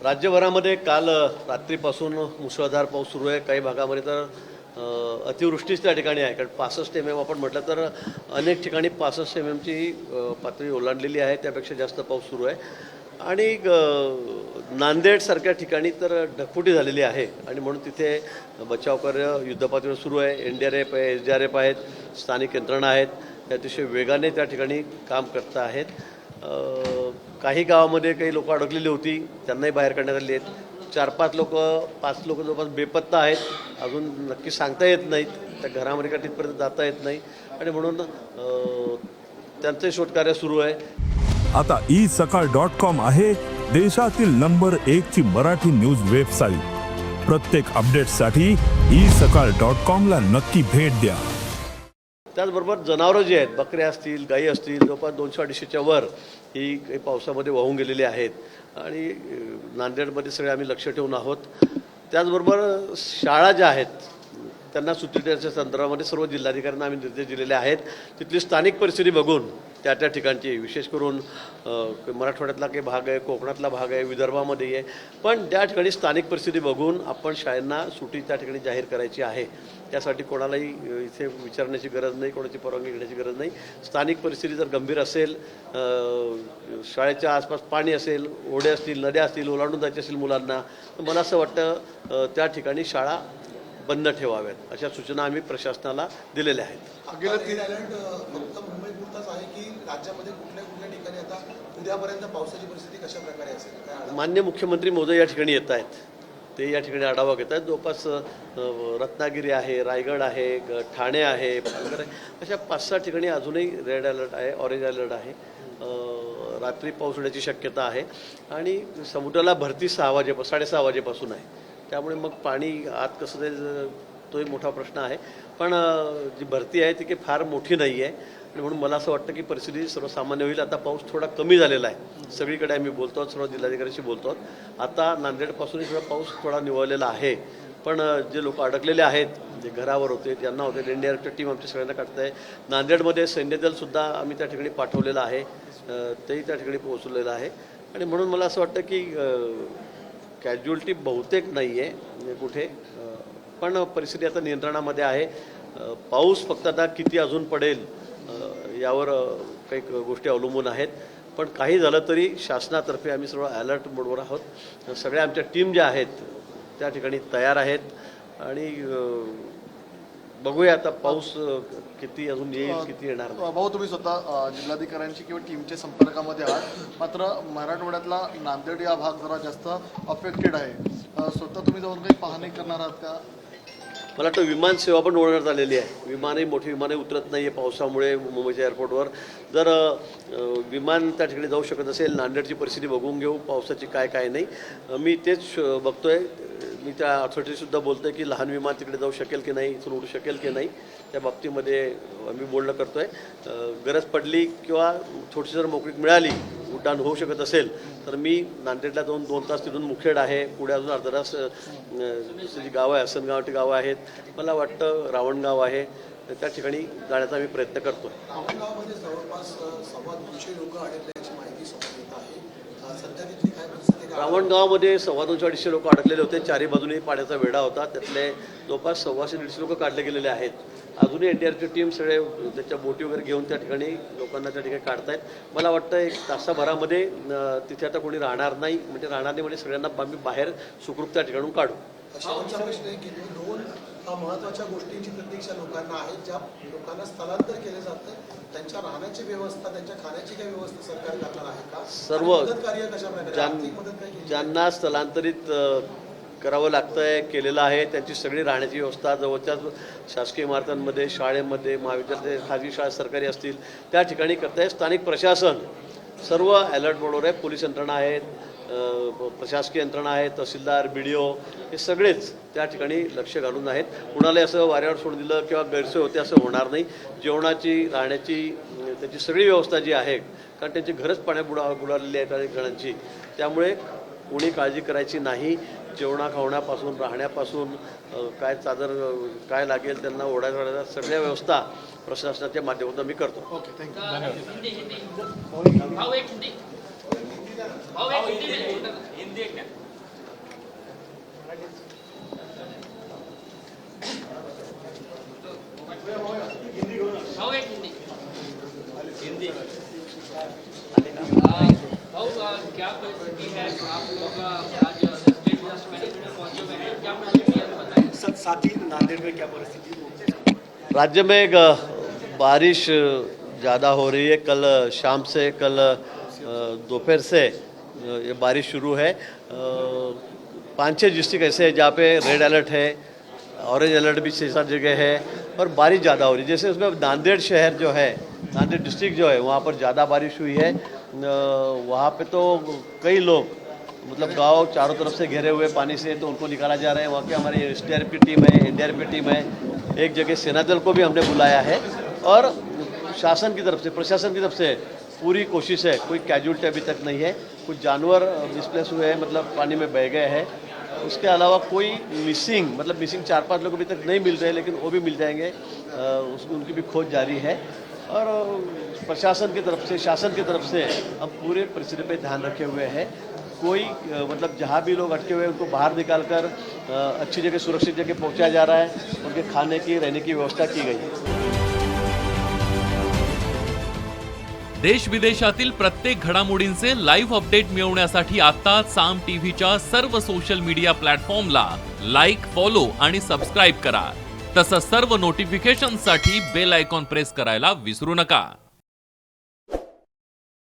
राज्यभरामध्ये काल रात्रीपासून मुसळधार पाऊस सुरू आहे. काही भागामध्ये तर अतिवृष्टीच त्या ठिकाणी आहे. कारण 65 mm आपण म्हटलं तर अनेक ठिकाणी 65 mmची पातळी ओलांडलेली आहे. त्यापेक्षा जास्त पाऊस सुरू आहे. आणि नांदेडसारख्या ठिकाणी तर ढगफुटी झालेली आहे आणि म्हणून तिथे बचावकार्य युद्धपातळीवर सुरू आहे. NDRF आहे, SDRF आहेत, स्थानिक यंत्रणा आहेत, ते अतिशय वेगाने त्या ठिकाणी काम करत आहेत. काही गावामध्ये काही लोक अडकलेली होती, त्यांनाही बाहेर काढण्यात आली आहेत. 4-5 लोक जवळपास बेपत्ता आहेत. अजून नक्की सांगता येत नाहीत, त्या घरामध्ये का तिथपर्यंत जाता येत नाही आणि म्हणून त्यांचंही शोधकार्य सुरू आहे. आता isakal.com आहे देशातील नंबर 1 ची मराठी न्यूज वेबसाईट. प्रत्येक अपडेटसाठी isakal.com ला नक्की भेट द्या. त्याचबरोबर जनावरं जी आहेत, बकऱ्या असतील, गायी असतील, जवळपास 200-250च्या वर ही काही पावसामध्ये वाहून गेलेली आहेत आणि नांदेडमध्ये सगळे आम्ही लक्ष ठेवून आहोत. त्याचबरोबर शाळा ज्या आहेत त्यांना सुट्टी देण्याच्या संदर्भामध्ये सर्व जिल्हाधिकाऱ्यांना आम्ही निर्देश दिलेले आहेत. तिथली स्थानिक परिस्थिती बघून त्या ठिकाणची, विशेष करून मराठवाड्यातला काही भाग आहे, कोकणातला भाग आहे, विदर्भामध्ये आहे, पण त्या ठिकाणी स्थानिक परिस्थिती बघून आपण शाळांना सुट्टी त्या ठिकाणी जाहीर करायची आहे. त्यासाठी कोणालाही इथे विचारण्याची गरज नाही, कोणाची परवानगी घेण्याची गरज नाही. स्थानिक परिस्थिती जर गंभीर असेल, शाळेच्या आसपास पाणी असेल, ओढे असतील, नद्या असतील, ओलांडून जायचे असेल मुलांना, तर मला असं वाटतं त्या ठिकाणी शाळा बंद ठेवाव्यात, अशा सूचना आम्ही प्रशासनाला दिलेल्या आहेत. फक्त मुंबईपुरताच आहे की राज्यामध्ये कुठल्या कुठल्या ठिकाणी आता उद्यापर्यंत पावसाची परिस्थिती कशा प्रकारे असेल? माननीय मुख्यमंत्री महोदय या ठिकाणी येत आहेत, ते या ठिकाणी आढावा घेत आहेत. जवळपास रत्नागिरी आहे, रायगड आहे, ठाणे आहे, पालघर आहे, अशा 5-6 ठिकाणी अजूनही रेड अलर्ट आहे, ऑरेंज अलर्ट आहे. रात्री पाऊस होण्याची शक्यता आहे आणि समुद्राला भरती 6:30 वाजेपासून आहे. त्यामुळे मग पाणी आत कसं जाईल तोही मोठा प्रश्न आहे. पण जी भरती आहे ती काही फार मोठी नाही आहे आणि म्हणून मला असं वाटतं की परिस्थिती सर्वसामान्य होईल. आता पाऊस थोडा कमी झालेला आहे, सगळीकडे आम्ही बोलतो आहोत, सर्व जिल्हाधिकाऱ्यांशी बोलतो आहोत. आता नांदेडपासूनही थोडा पाऊस थोडा निवळलेला आहे. पण जे लोक अडकलेले आहेत, जे घरावर होते, ज्यांना होते, NDRFची टीम आमच्या सगळ्यांना काढत आहे. नांदेडमध्ये सैन्यदलसुद्धा आम्ही त्या ठिकाणी पाठवलेलं आहे, तेही त्या ठिकाणी पोहोचलेलं आहे आणि म्हणून मला असं वाटतं की कॅज्युअल्टी बहुतेक नाही आहे कुठे, पण परिस्थिती आता नियंत्रणामध्ये आहे. पाऊस फक्त आता किती अजून पडेल यावर काही गोष्टी अवलंबून आहेत. पण काही झालं तरी शासनातर्फे आम्ही सर्व अलर्ट मोडवर आहोत. सगळ्या आमच्या टीम ज्या आहेत त्या ठिकाणी तयार आहेत आणि बघूया आता पाऊस किती अजून येईल, किती येणार. भाऊ, तुम्ही स्वतः जिल्हाधिकाऱ्यांची किंवा टीमच्या संपर्कामध्ये आहात, मात्र मराठवाड्यातला नांदेड या भाग जरा जास्त अफेक्टेड आहे. स्वतः तुम्ही जाऊन काही पाहणी करणार आहात का? मला वाटतं विमान सेवा पण ओढण्यात आलेली आहे. मोठी विमाने उतरत नाही आहे पावसामुळे मुंबईच्या एअरपोर्टवर. जर विमान त्या ठिकाणी जाऊ शकत असेल, नांदेडची परिस्थिती बघून घेऊ, पावसाची काय नाही. मी तेच बघतोय. मी त्या अथॉरिटीसुद्धा बोलतो आहे की लहान विमान तिकडे जाऊ शकेल की नाही, इथून उडू शकेल की नाही, त्या बाबतीमध्ये आम्ही बोलणं करतो आहे. गरज पडली किंवा थोडीशी जर मोकळीक मिळाली, उड्डाण होऊ शकत असेल, तर मी नांदेडला जाऊन 2 तास तिथून मुखेड आहे, पुढे अजून अर्धा तास जी गावं आहे, असनगावची गावं आहेत, मला वाटतं रावणगाव आहे, त्या ठिकाणी जाण्याचा आम्ही प्रयत्न करतो. रावणगावमध्ये जवळपास 250 लोक अडकल्याची माहिती समोर येत आहे. सध्या तिथली काय परिस्थिती? रावणगावमध्ये 250-250 लोक अडकलेले होते. चारी बाजूने पाण्याचा वेढा होता, त्यातले जवळपास 125-150 लोक काढले गेलेले आहेत. अजूनही NDRFची टीम सगळे त्याच्या बोटी वगैरे घेऊन त्या ठिकाणी लोकांना त्या ठिकाणी काढतायत. मला वाटतं 1 तासाभरामध्ये तिथे आता कोणी राहणार नाही, म्हणजे सगळ्यांना आम्ही बाहेर सुखरूप त्या ठिकाणून काढू. शेवटचा प्रश्न आहे की 2 महत्त्वाच्या गोष्टींची प्रतीक्षा लोकांना आहे. ज्या लोकांना स्थलांतर केले जातं त्यांच्या राहण्याची व्यवस्था, त्यांच्या खाण्याची काही व्यवस्था सरकार करणार आहे का? सर्व कार्य कशा प्रकारे ज्यांना स्थलांतरित करावं लागतं आहे, केलेलं आहे, त्यांची सगळी राहण्याची व्यवस्था जवळच्याच शासकीय इमारतांमध्ये, शाळेमध्ये, महाविद्यालय, खाजगी शाळा सरकारी असतील त्या ठिकाणी करत आहे. स्थानिक प्रशासन सर्व अलर्ट मोडवर आहे. पोलीस यंत्रणा आहेत, प्रशासकीय यंत्रणा आहे, तहसीलदार, BDO हे सगळेच त्या ठिकाणी लक्ष घालून आहेत. कुणाला असं वाऱ्यावर सोडून दिलं किंवा गैरसोय होते असं होणार नाही. जेवणाची, राहण्याची, त्याची सगळी व्यवस्था जी आहे, कारण त्यांची घरच पाण्यात बुडालेली आहेत अनेक जणांची, त्यामुळे कोणी काळजी करायची नाही. जेवणाखावण्यापासून, राहण्यापासून, काय चादर काय लागेल त्यांना ओढायला सगळ्या व्यवस्था प्रशासनाच्या माध्यमातून मी करतो. Okay, thank you. हिंदी क्या परिस्थिति है आप लोग आज स्टेट ट्रस्ट मैनेजमेंट में पहुंचे हुए हैं, क्या परिस्थिति है बताइए। साथ ही नांदेड़ में क्या परिस्थिति? राज्य में बारिश ज़्यादा हो रही है। कल शाम से कल दोपहर से ये बारिश शुरू है। 5-6 डिस्ट्रिक्ट ऐसे हैं जहाँ पे रेड अलर्ट है, ऑरेंज अलर्ट भी 6-7 जगह है और बारिश ज़्यादा हो रही है। जैसे उसमें नांदेड़ शहर जो है, नांदेड़ डिस्ट्रिक्ट जो है, वहाँ पर ज़्यादा बारिश हुई है। वहाँ पे तो कई लोग मतलब गांव चारों तरफ से घिरे हुए पानी से, तो उनको निकाला जा रहा है। वहाँ के हमारी SDRF की टीम है, NDRF की टीम है, एक जगह सेना दल को भी हमने बुलाया है और शासन की तरफ से, प्रशासन की तरफ से पूरी कोशिश है। कोई कैजुअल्टी अभी तक नहीं है। कुछ जानवर डिस्प्लेस हुए हैं, मतलब पानी में बह गए हैं। उसके अलावा कोई मिसिंग 4-5 लोग अभी तक नहीं मिल रहे, लेकिन वो भी मिल जाएंगे। उनकी भी खोज जारी है और प्रशासन की तरफ से, शासन की तरफ से हम पूरे परिस्थिति पे ध्यान रखे हुए हैं। कोई जहाँ भी लोग अटके हुए हैं उनको बाहर निकाल कर अच्छी जगह, सुरक्षित जगह पहुँचाया जा रहा है। उनके खाने की, रहने की व्यवस्था की गई है। देश विदेशातील प्रत्येक घडामोडींचे लाईव्ह अपडेट मिळवण्यासाठी आता साम टीव्हीच्या सर्व सोशल मीडिया प्लॅटफॉर्मला लाईक, फॉलो आणि सबस्क्राईब करा। तसंच सर्व नोटिफिकेशनसाठी बेल आयकॉन प्रेस करायला विसरू नका।